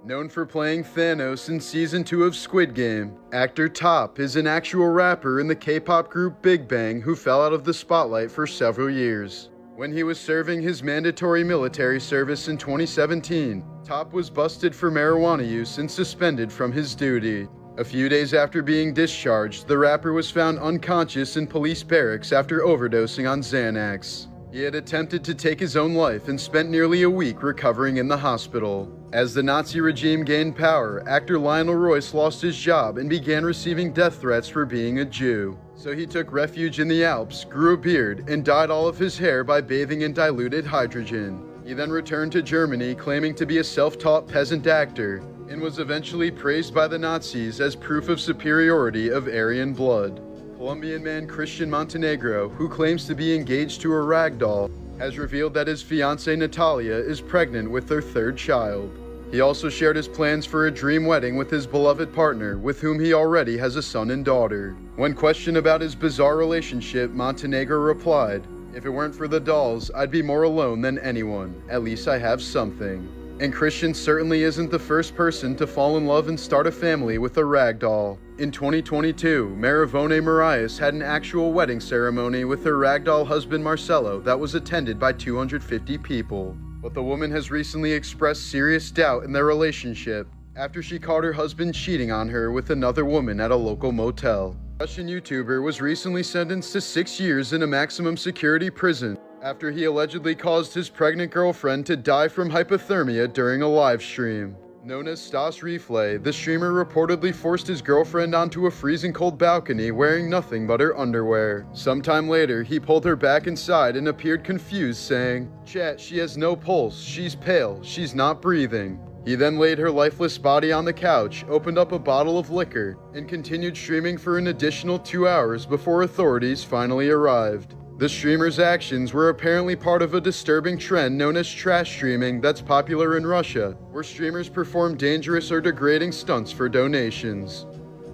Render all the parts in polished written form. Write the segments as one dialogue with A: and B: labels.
A: Known for playing Thanos in Season 2 of Squid Game, actor Top is an actual rapper in the K-pop group Big Bang who fell out of the spotlight for several years. When he was serving his mandatory military service in 2017, Top was busted for marijuana use and suspended from his duty. A few days after being discharged, the rapper was found unconscious in police barracks after overdosing on Xanax. He had attempted to take his own life and spent nearly a week recovering in the hospital. As the Nazi regime gained power, actor Lionel Royce lost his job and began receiving death threats for being a Jew. So he took refuge in the Alps, grew a beard, and dyed all of his hair by bathing in diluted hydrogen. He then returned to Germany claiming to be a self-taught peasant actor, and was eventually praised by the Nazis as proof of superiority of Aryan blood. Colombian man Christian Montenegro, who claims to be engaged to a ragdoll, has revealed that his fiancée Natalia is pregnant with their third child. He also shared his plans for a dream wedding with his beloved partner, with whom he already has a son and daughter. When questioned about his bizarre relationship, Montenegro replied, "If it weren't for the dolls, I'd be more alone than anyone. At least I have something." And Christian certainly isn't the first person to fall in love and start a family with a ragdoll. In 2022, Maravone Marias had an actual wedding ceremony with her ragdoll husband Marcelo that was attended by 250 people. But the woman has recently expressed serious doubt in their relationship after she caught her husband cheating on her with another woman at a local motel. A Russian YouTuber was recently sentenced to 6 years in a maximum security prison after he allegedly caused his pregnant girlfriend to die from hypothermia during a live stream. Known as Stas Reflay, the streamer reportedly forced his girlfriend onto a freezing cold balcony wearing nothing but her underwear. Sometime later, he pulled her back inside and appeared confused, saying, "Chat, she has no pulse, she's pale, she's not breathing." He then laid her lifeless body on the couch, opened up a bottle of liquor, and continued streaming for an additional 2 hours before authorities finally arrived. The streamer's actions were apparently part of a disturbing trend known as trash streaming that's popular in Russia, where streamers perform dangerous or degrading stunts for donations.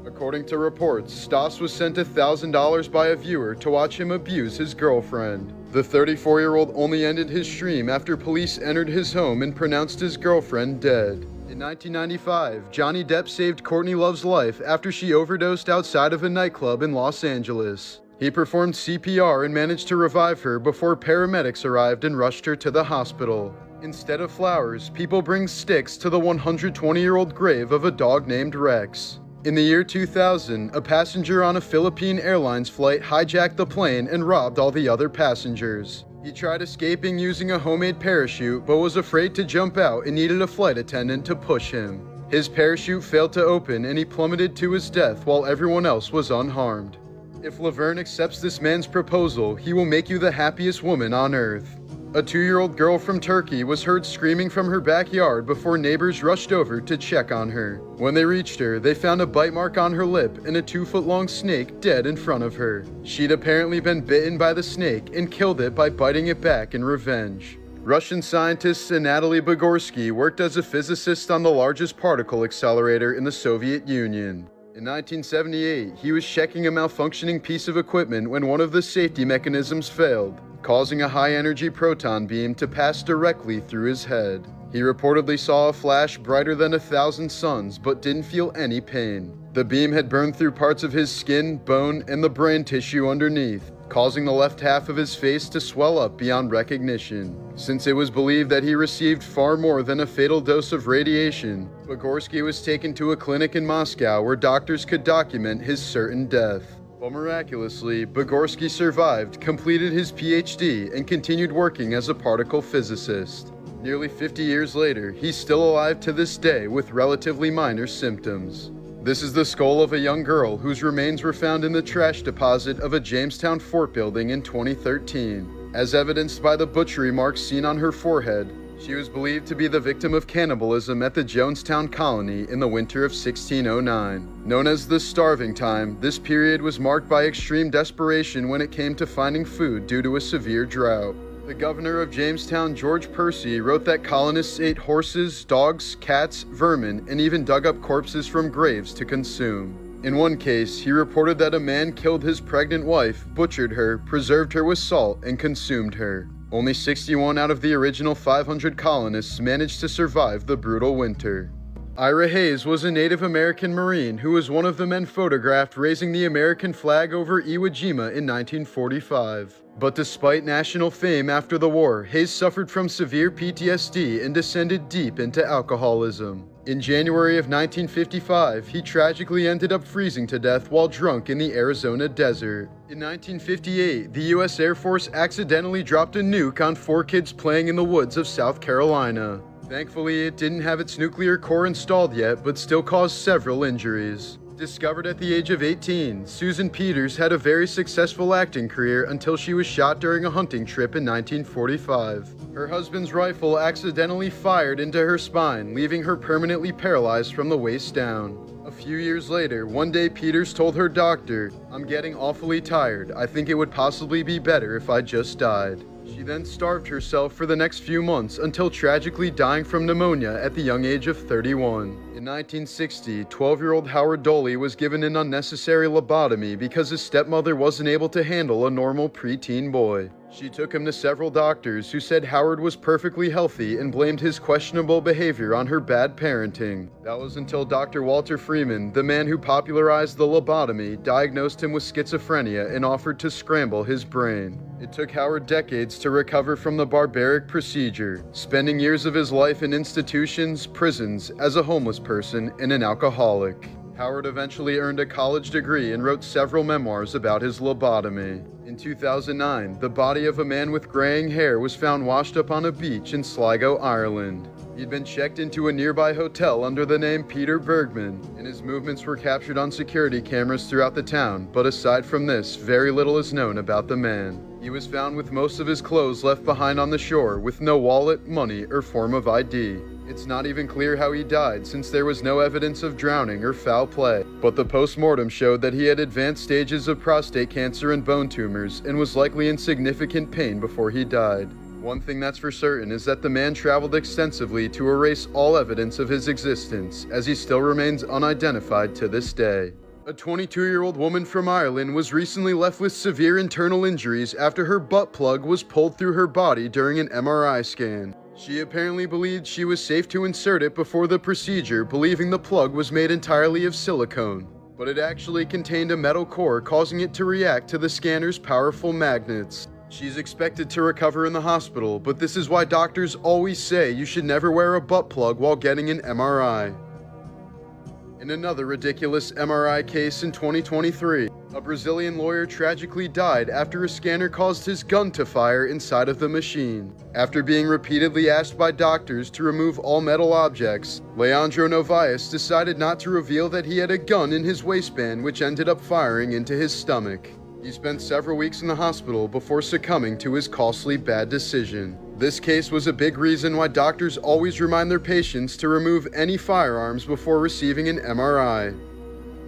A: According to reports, Stas was sent $1,000 by a viewer to watch him abuse his girlfriend. The 34-year-old only ended his stream after police entered his home and pronounced his girlfriend dead. In 1995, Johnny Depp saved Courtney Love's life after she overdosed outside of a nightclub in Los Angeles. He performed CPR and managed to revive her before paramedics arrived and rushed her to the hospital. Instead of flowers, people bring sticks to the 120-year-old grave of a dog named Rex. In the year 2000, a passenger on a Philippine Airlines flight hijacked the plane and robbed all the other passengers. He tried escaping using a homemade parachute, but was afraid to jump out and needed a flight attendant to push him. His parachute failed to open and he plummeted to his death while everyone else was unharmed. If Laverne accepts this man's proposal, he will make you the happiest woman on earth. A 2-year-old girl from Turkey was heard screaming from her backyard before neighbors rushed over to check on her. When they reached her, they found a bite mark on her lip and a 2-foot-long snake dead in front of her. She'd apparently been bitten by the snake and killed it by biting it back in revenge. Russian scientist Anatoly Bugorsky worked as a physicist on the largest particle accelerator in the Soviet Union. In 1978, he was checking a malfunctioning piece of equipment when one of the safety mechanisms failed, causing a high-energy proton beam to pass directly through his head. He reportedly saw a flash brighter than 1,000 suns, but didn't feel any pain. The beam had burned through parts of his skin, bone, and the brain tissue underneath, causing the left half of his face to swell up beyond recognition. Since it was believed that he received far more than a fatal dose of radiation, Bugorsky was taken to a clinic in Moscow where doctors could document his certain death. But miraculously, Bugorsky survived, completed his PhD, and continued working as a particle physicist. Nearly 50 years later, he's still alive to this day with relatively minor symptoms. This is the skull of a young girl whose remains were found in the trash deposit of a Jamestown fort building in 2013. As evidenced by the butchery marks seen on her forehead, she was believed to be the victim of cannibalism at the Jonestown colony in the winter of 1609. Known as the Starving Time, this period was marked by extreme desperation when it came to finding food due to a severe drought. The governor of Jamestown, George Percy, wrote that colonists ate horses, dogs, cats, vermin, and even dug up corpses from graves to consume. In one case, he reported that a man killed his pregnant wife, butchered her, preserved her with salt, and consumed her. Only 61 out of the original 500 colonists managed to survive the brutal winter. Ira Hayes was a Native American Marine who was one of the men photographed raising the American flag over Iwo Jima in 1945. But despite national fame after the war, Hayes suffered from severe PTSD and descended deep into alcoholism. In January of 1955, he tragically ended up freezing to death while drunk in the Arizona desert. In 1958, the U.S. Air Force accidentally dropped a nuke on 4 kids playing in the woods of South Carolina. Thankfully, it didn't have its nuclear core installed yet, but still caused several injuries. Discovered at the age of 18, Susan Peters had a very successful acting career until she was shot during a hunting trip in 1945. Her husband's rifle accidentally fired into her spine, leaving her permanently paralyzed from the waist down. A few years later, one day Peters told her doctor, "I'm getting awfully tired. I think it would possibly be better if I just died." She then starved herself for the next few months until tragically dying from pneumonia at the young age of 31. In 1960, 12-year-old Howard Doley was given an unnecessary lobotomy because his stepmother wasn't able to handle a normal preteen boy. She took him to several doctors who said Howard was perfectly healthy and blamed his questionable behavior on her bad parenting. That was until Dr. Walter Freeman, the man who popularized the lobotomy, diagnosed him with schizophrenia and offered to scramble his brain. It took Howard decades to recover from the barbaric procedure, spending years of his life in institutions, prisons, as a homeless person, and an alcoholic. Howard eventually earned a college degree and wrote several memoirs about his lobotomy. In 2009, the body of a man with graying hair was found washed up on a beach in Sligo, Ireland. He'd been checked into a nearby hotel under the name Peter Bergman, and his movements were captured on security cameras throughout the town, but aside from this, very little is known about the man. He was found with most of his clothes left behind on the shore, with no wallet, money, or form of ID. It's not even clear how he died, since there was no evidence of drowning or foul play, but the post-mortem showed that he had advanced stages of prostate cancer and bone tumors, and was likely in significant pain before he died. One thing that's for certain is that the man traveled extensively to erase all evidence of his existence, as he still remains unidentified to this day. A 22-year-old woman from Ireland was recently left with severe internal injuries after her butt plug was pulled through her body during an MRI scan. She apparently believed she was safe to insert it before the procedure, believing the plug was made entirely of silicone. But it actually contained a metal core, causing it to react to the scanner's powerful magnets. She's expected to recover in the hospital, but this is why doctors always say you should never wear a butt plug while getting an MRI. In another ridiculous MRI case in 2023, a Brazilian lawyer tragically died after a scanner caused his gun to fire inside of the machine. After being repeatedly asked by doctors to remove all metal objects, Leandro Novaes decided not to reveal that he had a gun in his waistband, which ended up firing into his stomach. He spent several weeks in the hospital before succumbing to his costly bad decision. This case was a big reason why doctors always remind their patients to remove any firearms before receiving an MRI.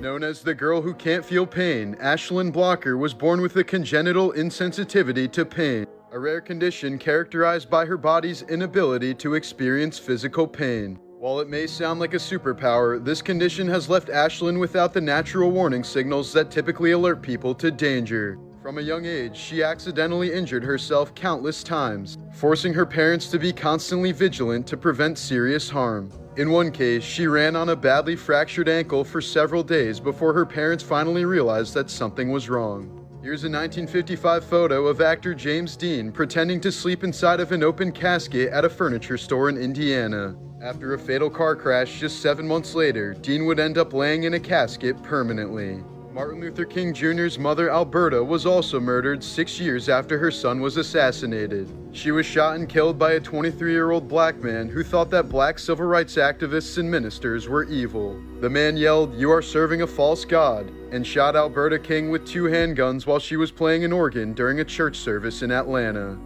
A: Known as the girl who can't feel pain, Ashlyn Blocker was born with a congenital insensitivity to pain, a rare condition characterized by her body's inability to experience physical pain. While it may sound like a superpower, this condition has left Ashlyn without the natural warning signals that typically alert people to danger. From a young age, she accidentally injured herself countless times, forcing her parents to be constantly vigilant to prevent serious harm. In one case, she ran on a badly fractured ankle for several days before her parents finally realized that something was wrong. Here's a 1955 photo of actor James Dean pretending to sleep inside of an open casket at a furniture store in Indiana. After a fatal car crash just 7 months later, Dean would end up laying in a casket permanently. Martin Luther King Jr.'s mother, Alberta, was also murdered 6 years after her son was assassinated. She was shot and killed by a 23-year-old black man who thought that black civil rights activists and ministers were evil. The man yelled, "You are serving a false god," and shot Alberta King with 2 handguns while she was playing an organ during a church service in Atlanta.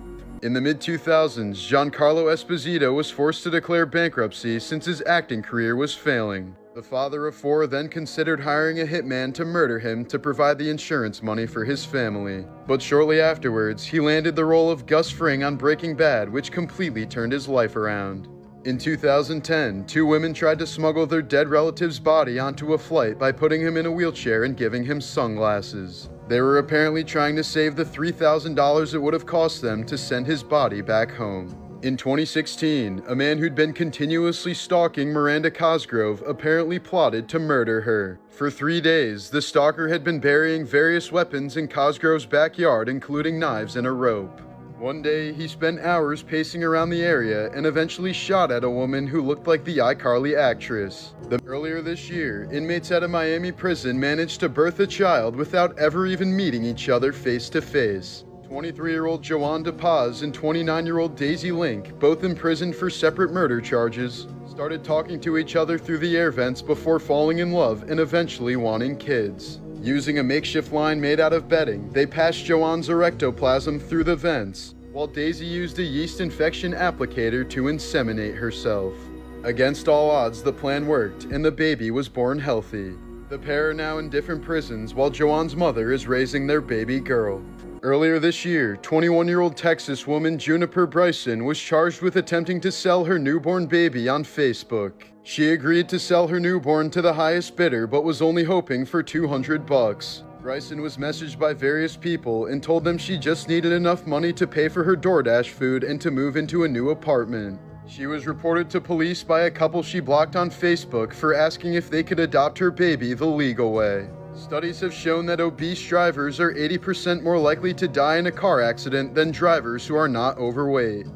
A: In the mid-2000s, Giancarlo Esposito was forced to declare bankruptcy since his acting career was failing. The father of 4 then considered hiring a hitman to murder him to provide the insurance money for his family. But shortly afterwards, he landed the role of Gus Fring on Breaking Bad, which completely turned his life around. In 2010, 2 women tried to smuggle their dead relative's body onto a flight by putting him in a wheelchair and giving him sunglasses. They were apparently trying to save the $3,000 it would have cost them to send his body back home. In 2016, a man who'd been continuously stalking Miranda Cosgrove apparently plotted to murder her. For 3 days, the stalker had been burying various weapons in Cosgrove's backyard, including knives and a rope. One day, he spent hours pacing around the area and eventually shot at a woman who looked like the iCarly actress. Earlier this year, inmates at a Miami prison managed to birth a child without ever even meeting each other face to face. 23-year-old Joanne DePaz and 29-year-old Daisy Link, both imprisoned for separate murder charges, started talking to each other through the air vents before falling in love and eventually wanting kids. Using a makeshift line made out of bedding, they passed Joanne's erectoplasm through the vents, while Daisy used a yeast infection applicator to inseminate herself. Against all odds, the plan worked, and the baby was born healthy. The pair are now in different prisons, while Joanne's mother is raising their baby girl. Earlier this year, 21-year-old Texas woman Juniper Bryson was charged with attempting to sell her newborn baby on Facebook. She agreed to sell her newborn to the highest bidder, but was only hoping for $200. Bryson was messaged by various people and told them she just needed enough money to pay for her DoorDash food and to move into a new apartment. She was reported to police by a couple she blocked on Facebook for asking if they could adopt her baby the legal way. Studies have shown that obese drivers are 80% more likely to die in a car accident than drivers who are not overweight.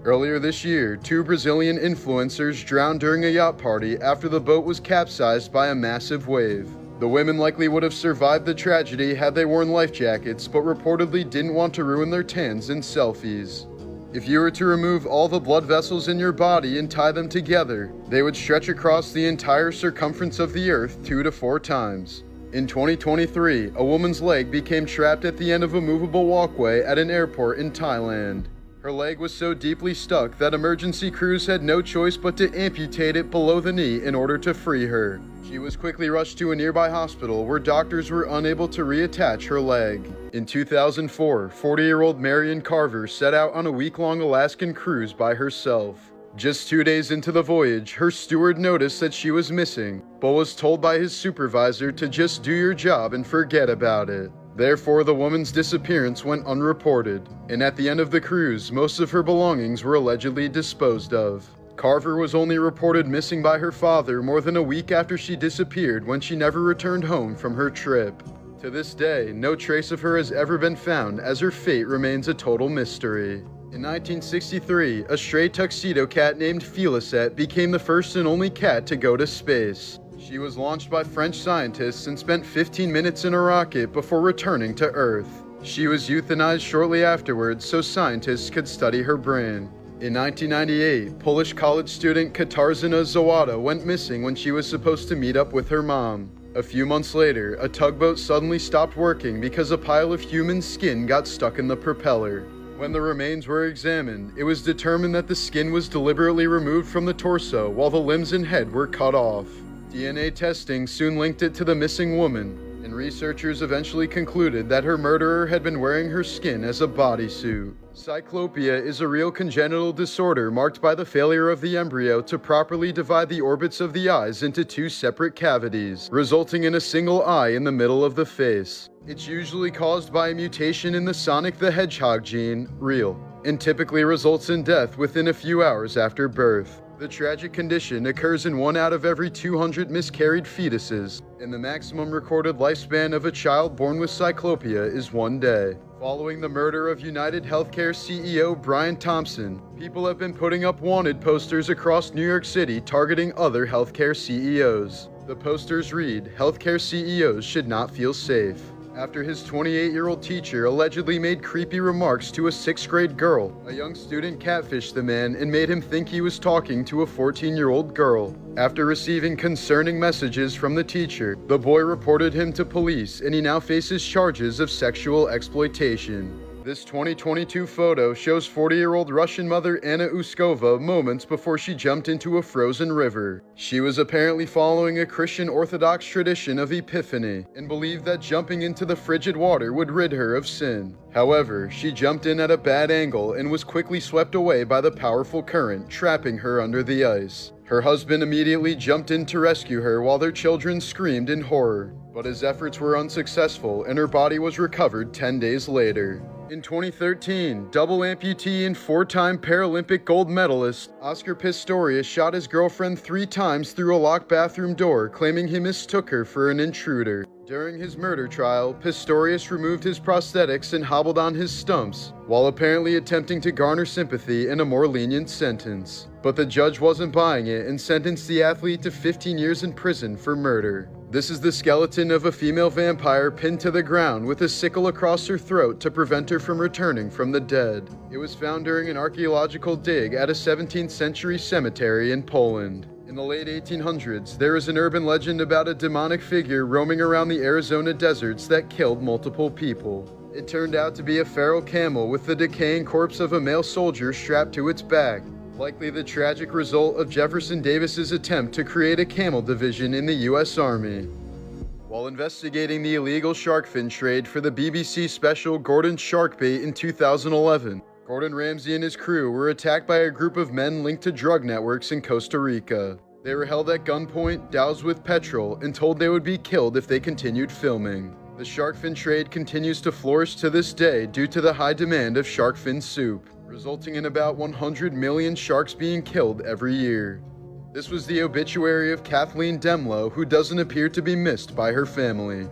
A: Earlier this year, 2 Brazilian influencers drowned during a yacht party after the boat was capsized by a massive wave. The women likely would have survived the tragedy had they worn life jackets, but reportedly didn't want to ruin their tans in selfies. If you were to remove all the blood vessels in your body and tie them together, they would stretch across the entire circumference of the earth 2 to 4 times. In 2023, a woman's leg became trapped at the end of a movable walkway at an airport in Thailand. Her leg was so deeply stuck that emergency crews had no choice but to amputate it below the knee in order to free her. She was quickly rushed to a nearby hospital where doctors were unable to reattach her leg. In 2004, 40-year-old Marion Carver set out on a week-long Alaskan cruise by herself. Just 2 days into the voyage, her steward noticed that she was missing, but was told by his supervisor to just do your job and forget about it. Therefore, the woman's disappearance went unreported, and at the end of the cruise, most of her belongings were allegedly disposed of. Carver was only reported missing by her father more than a week after she disappeared, when she never returned home from her trip. To this day, no trace of her has ever been found, as her fate remains a total mystery. In 1963, a stray tuxedo cat named Félicette became the first and only cat to go to space. She was launched by French scientists and spent 15 minutes in a rocket before returning to Earth. She was euthanized shortly afterwards so scientists could study her brain. In 1998, Polish college student Katarzyna Zawada went missing when she was supposed to meet up with her mom. A few months later, a tugboat suddenly stopped working because a pile of human skin got stuck in the propeller. When the remains were examined, it was determined that the skin was deliberately removed from the torso while the limbs and head were cut off. DNA testing soon linked it to the missing woman, and researchers eventually concluded that her murderer had been wearing her skin as a bodysuit. Cyclopia is a real congenital disorder marked by the failure of the embryo to properly divide the orbits of the eyes into 2 separate cavities, resulting in a single eye in the middle of the face. It's usually caused by a mutation in the Sonic the Hedgehog gene, real, and typically results in death within a few hours after birth. The tragic condition occurs in 1 out of every 200 miscarried fetuses, and the maximum recorded lifespan of a child born with cyclopia is 1 day. Following the murder of United Healthcare CEO Brian Thompson, people have been putting up wanted posters across New York City targeting other healthcare CEOs. The posters read, "Healthcare CEOs should not feel safe," after his 28-year-old teacher allegedly made creepy remarks to a 6th grade girl. A young student catfished the man and made him think he was talking to a 14-year-old girl. After receiving concerning messages from the teacher, the boy reported him to police, and he now faces charges of sexual exploitation. This 2022 photo shows 40-year-old Russian mother Anna Uskova moments before she jumped into a frozen river. She was apparently following a Christian Orthodox tradition of Epiphany and believed that jumping into the frigid water would rid her of sin. However, she jumped in at a bad angle and was quickly swept away by the powerful current, trapping her under the ice. Her husband immediately jumped in to rescue her while their children screamed in horror, but his efforts were unsuccessful and her body was recovered 10 days later. In 2013, double amputee and 4-time Paralympic gold medalist Oscar Pistorius shot his girlfriend 3 times through a locked bathroom door, claiming he mistook her for an intruder. During his murder trial, Pistorius removed his prosthetics and hobbled on his stumps, while apparently attempting to garner sympathy and a more lenient sentence. But the judge wasn't buying it and sentenced the athlete to 15 years in prison for murder. This is the skeleton of a female vampire pinned to the ground with a sickle across her throat to prevent her from returning from the dead. It was found during an archaeological dig at a 17th century cemetery in Poland. In the late 1800s, there is an urban legend about a demonic figure roaming around the Arizona deserts that killed multiple people. It turned out to be a feral camel with the decaying corpse of a male soldier strapped to its back, likely the tragic result of Jefferson Davis's attempt to create a camel division in the U.S. Army. While investigating the illegal shark fin trade for the BBC special Gordon's Sharkbait in 2011, Gordon Ramsay and his crew were attacked by a group of men linked to drug networks in Costa Rica. They were held at gunpoint, doused with petrol, and told they would be killed if they continued filming. The shark fin trade continues to flourish to this day due to the high demand of shark fin soup, resulting in about 100 million sharks being killed every year. This was the obituary of Kathleen Demlow, who doesn't appear to be missed by her family.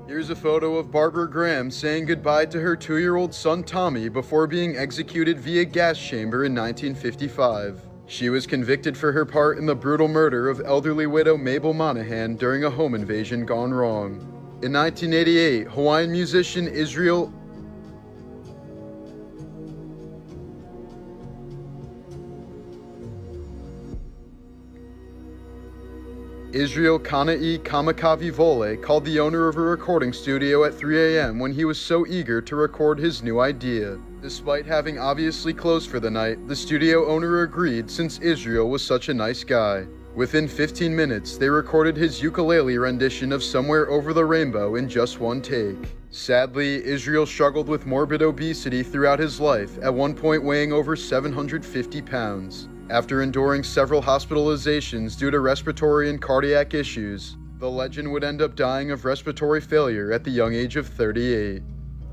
A: Here's a photo of Barbara Graham saying goodbye to her 2-year-old son Tommy before being executed via gas chamber in 1955. She was convicted for her part in the brutal murder of elderly widow Mabel Monahan during a home invasion gone wrong. In 1988, Hawaiian musician Israel Kana'i Kamakawi Vole called the owner of a recording studio at 3 a.m. when he was so eager to record his new idea. Despite having obviously closed for the night, the studio owner agreed since Israel was such a nice guy. Within 15 minutes, they recorded his ukulele rendition of Somewhere Over the Rainbow in just one take. Sadly, Israel struggled with morbid obesity throughout his life, at one point weighing over 750 pounds. After enduring several hospitalizations due to respiratory and cardiac issues, the legend would end up dying of respiratory failure at the young age of 38.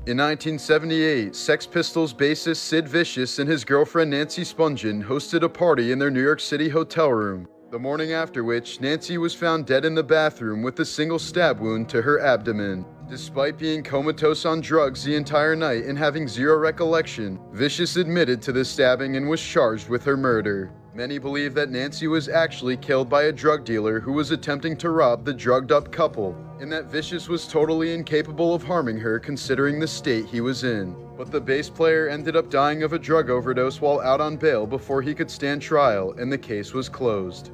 A: In 1978, Sex Pistols bassist Sid Vicious and his girlfriend Nancy Spungen hosted a party in their New York City hotel room, the morning after which Nancy was found dead in the bathroom with a single stab wound to her abdomen. Despite being comatose on drugs the entire night and having zero recollection, Vicious admitted to the stabbing and was charged with her murder. Many believe that Nancy was actually killed by a drug dealer who was attempting to rob the drugged-up couple, and that Vicious was totally incapable of harming her considering the state he was in. But the bass player ended up dying of a drug overdose while out on bail before he could stand trial, and the case was closed.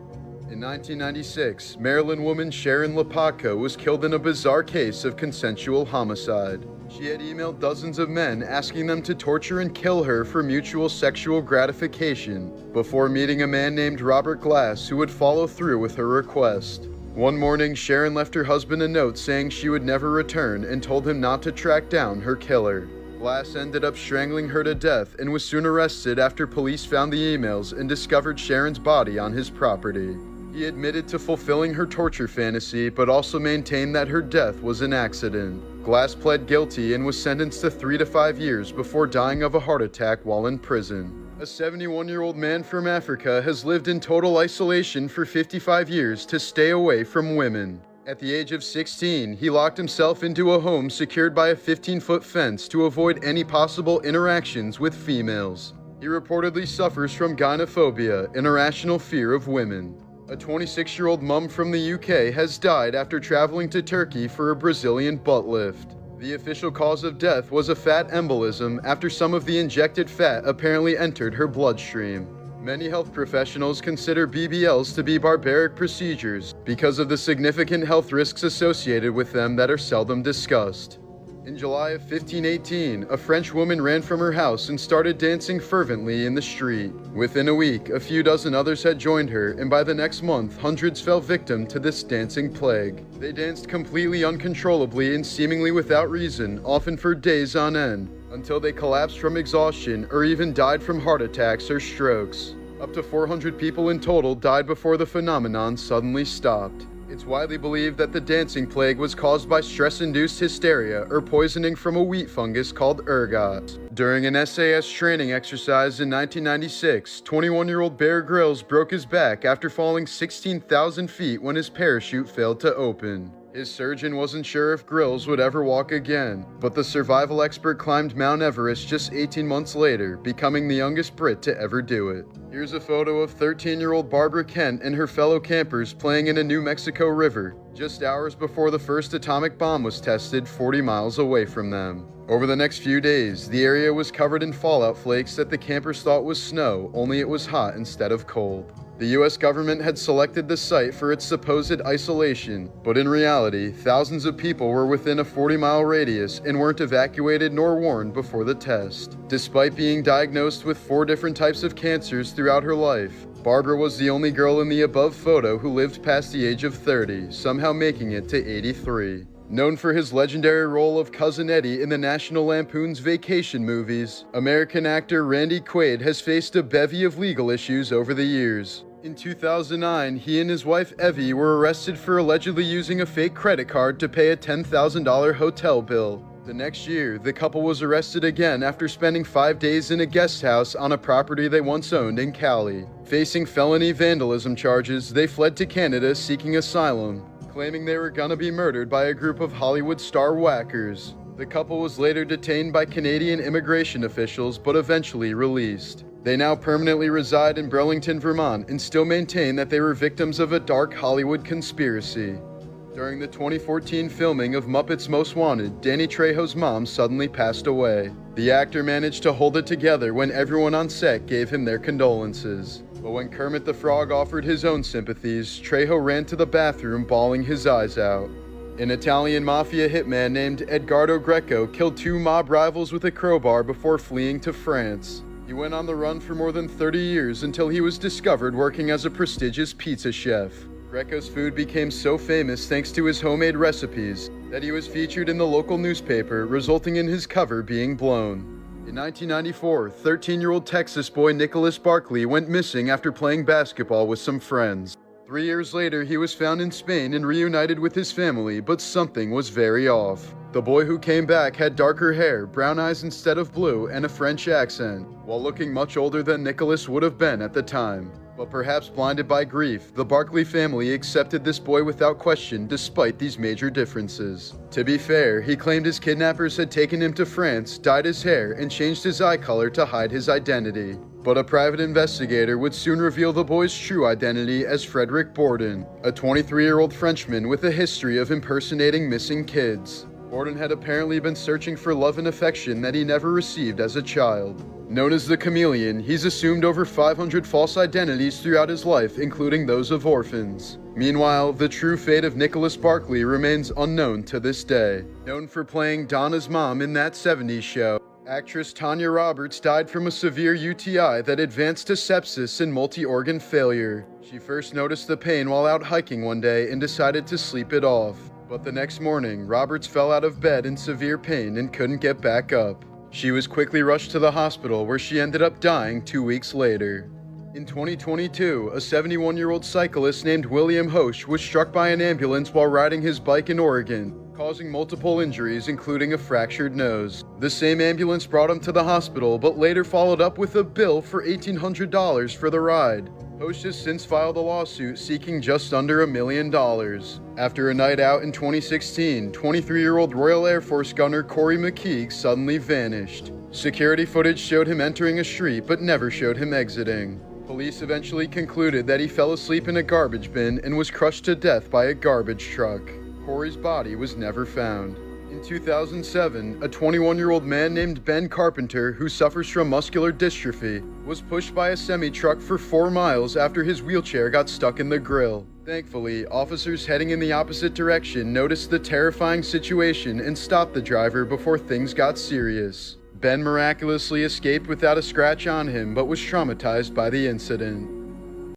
A: In 1996, Maryland woman Sharon Lapaka was killed in a bizarre case of consensual homicide. She had emailed dozens of men asking them to torture and kill her for mutual sexual gratification before meeting a man named Robert Glass who would follow through with her request. One morning, Sharon left her husband a note saying she would never return and told him not to track down her killer. Glass ended up strangling her to death and was soon arrested after police found the emails and discovered Sharon's body on his property. He admitted to fulfilling her torture fantasy, but also maintained that her death was an accident. Glass pled guilty and was sentenced to 3 to 5 years before dying of a heart attack while in prison. A 71-year-old man from Africa has lived in total isolation for 55 years to stay away from women. At the age of 16, he locked himself into a home secured by a 15-foot fence to avoid any possible interactions with females. He reportedly suffers from gynophobia, an irrational fear of women. A 26-year-old mum from the UK has died after traveling to Turkey for a Brazilian butt lift. The official cause of death was a fat embolism after some of the injected fat apparently entered her bloodstream. Many health professionals consider BBLs to be barbaric procedures because of the significant health risks associated with them that are seldom discussed. In July of 1518, a French woman ran from her house and started dancing fervently in the street. Within a week, a few dozen others had joined her, and by the next month, hundreds fell victim to this dancing plague. They danced completely uncontrollably and seemingly without reason, often for days on end, until they collapsed from exhaustion or even died from heart attacks or strokes. Up to 400 people in total died before the phenomenon suddenly stopped. It's widely believed that the dancing plague was caused by stress-induced hysteria or poisoning from a wheat fungus called ergot. During an SAS training exercise in 1996, 21-year-old Bear Grylls broke his back after falling 16,000 feet when his parachute failed to open. His surgeon wasn't sure if Grylls would ever walk again, but the survival expert climbed Mount Everest just 18 months later, becoming the youngest Brit to ever do it. Here's a photo of 13-year-old Barbara Kent and her fellow campers playing in a New Mexico river, just hours before the first atomic bomb was tested 40 miles away from them. Over the next few days, the area was covered in fallout flakes that the campers thought was snow, only it was hot instead of cold. The US government had selected the site for its supposed isolation, but in reality, thousands of people were within a 40-mile radius and weren't evacuated nor warned before the test. Despite being diagnosed with 4 different types of cancers throughout her life, Barbara was the only girl in the above photo who lived past the age of 30, somehow making it to 83. Known for his legendary role of Cousin Eddie in the National Lampoon's Vacation movies, American actor Randy Quaid has faced a bevy of legal issues over the years. In 2009, he and his wife Evie were arrested for allegedly using a fake credit card to pay a $10,000 hotel bill. The next year, the couple was arrested again after spending 5 days in a guest house on a property they once owned in Cali. Facing felony vandalism charges, they fled to Canada seeking asylum, claiming they were gonna be murdered by a group of Hollywood star whackers. The couple was later detained by Canadian immigration officials but eventually released. They now permanently reside in Burlington, Vermont, and still maintain that they were victims of a dark Hollywood conspiracy. During the 2014 filming of Muppets Most Wanted, Danny Trejo's mom suddenly passed away. The actor managed to hold it together when everyone on set gave him their condolences. But when Kermit the Frog offered his own sympathies, Trejo ran to the bathroom bawling his eyes out. An Italian mafia hitman named Edgardo Greco killed 2 mob rivals with a crowbar before fleeing to France. He went on the run for more than 30 years until he was discovered working as a prestigious pizza chef. Greco's food became so famous thanks to his homemade recipes that he was featured in the local newspaper, resulting in his cover being blown. In 1994, 13-year-old Texas boy Nicholas Barkley went missing after playing basketball with some friends. 3 years later, he was found in Spain and reunited with his family, but something was very off. The boy who came back had darker hair, brown eyes instead of blue, and a French accent, while looking much older than Nicholas would have been at the time. But perhaps blinded by grief, the Barkley family accepted this boy without question despite these major differences. To be fair, he claimed his kidnappers had taken him to France, dyed his hair, and changed his eye color to hide his identity. But a private investigator would soon reveal the boy's true identity as Frederick Borden, a 23-year-old Frenchman with a history of impersonating missing kids. Borden had apparently been searching for love and affection that he never received as a child. Known as the Chameleon, he's assumed over 500 false identities throughout his life, including those of orphans. Meanwhile, the true fate of Nicholas Barkley remains unknown to this day. Known for playing Donna's mom in That 70s Show, actress Tanya Roberts died from a severe UTI that advanced to sepsis and multi-organ failure. She first noticed the pain while out hiking one day and decided to sleep it off. But the next morning, Roberts fell out of bed in severe pain and couldn't get back up. She was quickly rushed to the hospital where she ended up dying 2 weeks later. In 2022, a 71-year-old cyclist named William Hosch was struck by an ambulance while riding his bike in Oregon, causing multiple injuries including a fractured nose. The same ambulance brought him to the hospital but later followed up with a bill for $1,800 for the ride. Hosch has since filed a lawsuit seeking just under $1 million. After a night out in 2016, 23-year-old Royal Air Force gunner Corey McKeague suddenly vanished. Security footage showed him entering a street but never showed him exiting. Police eventually concluded that he fell asleep in a garbage bin and was crushed to death by a garbage truck. Corey's body was never found. In 2007, a 21-year-old man named Ben Carpenter, who suffers from muscular dystrophy, was pushed by a semi-truck for 4 miles after his wheelchair got stuck in the grill. Thankfully, officers heading in the opposite direction noticed the terrifying situation and stopped the driver before things got serious. Ben miraculously escaped without a scratch on him, but was traumatized by the incident.